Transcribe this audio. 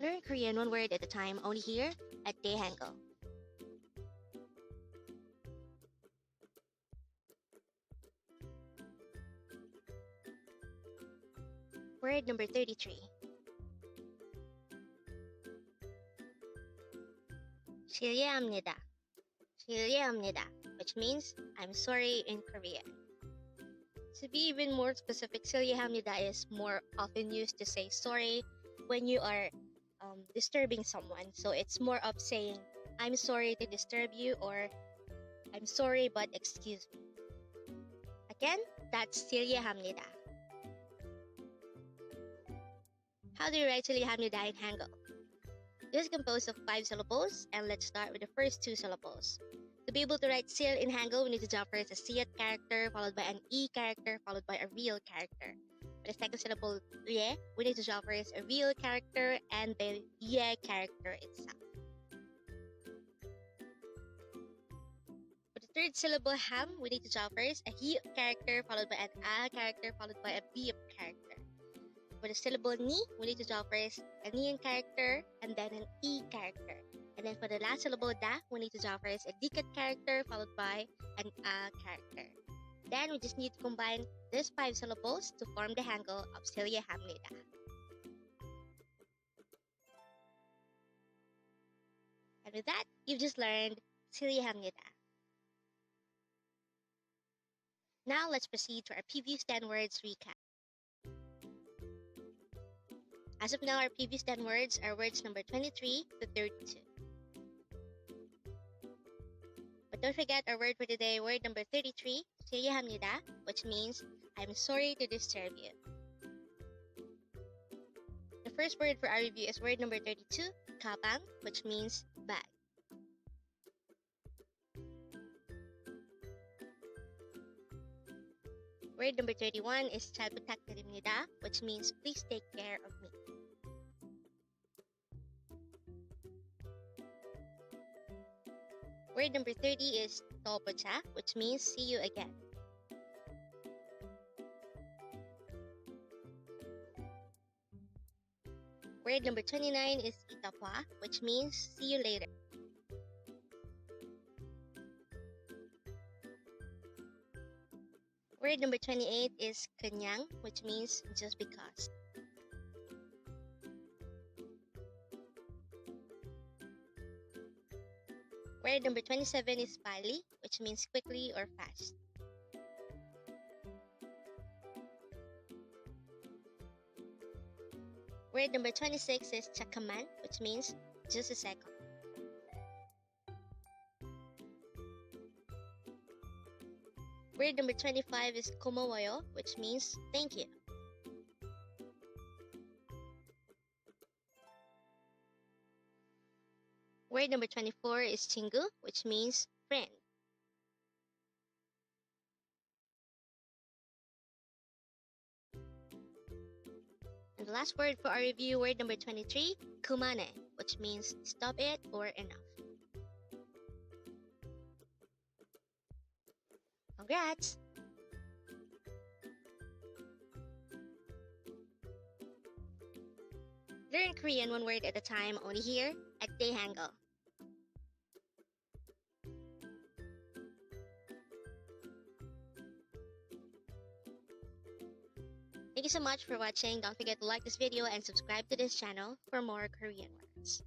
Learn Korean one word at a time only here at Dae-Hangul. Word number 33. 실례합니다. 실례합니다, which means I'm sorry in Korean. To be even more specific, 실례합니다 is more often used to say sorry when you are disturbing someone. So it's more of saying, I'm sorry to disturb you, or I'm sorry but excuse me. Again, that's 실례합니다. How do you write 실례합니다 in Hangul? This is composed of 5 syllables, and let's start with the first 2 syllables. To be able to write sil in Hangul, we need to draw first a siat character, followed by an e character, followed by a real character. For the second syllable, ye, we need to draw first a real character and the ye character itself. For the third syllable, ham, we need to draw first a he character, followed by an a character, followed by a b character. For the syllable ni, we need to draw first a nian character and then an e character. And then for the last syllable da, we need to draw first a dikat character followed by an a character. Then we just need to combine these 5 syllables to form the Hangul of 실례합니다. And with that, you've just learned 실례합니다. Now let's proceed to our previous 10 words recap. As of now, our previous 10 words are words number 23 to 32. But don't forget our word for today, word number 33, 실례합니다, which means I'm sorry to disturb you. The first word for our review is word number 32, 가방, which means bag. Word number 31 is 잘 부탁드립니다, which means please take care of me. Word number 30 is 또 보자, which means see you again. Word number 29 is 이따 봐, which means see you later. Word number 28 is 그냥, which means just because. Word number 27 is 빨리, which means quickly or fast. Word number 26 is 잠깐만, which means just a second. Word number 25 is 고마워요, which means thank you. Word number 24 is Chingu, which means friend. And the last word for our review, word number 23, 그만해, which means stop it or enough. Congrats! Learn Korean one word at a time only here at Dae-Hangul. Thank you so much for watching. Don't forget to like this video and subscribe to this channel for more Korean words.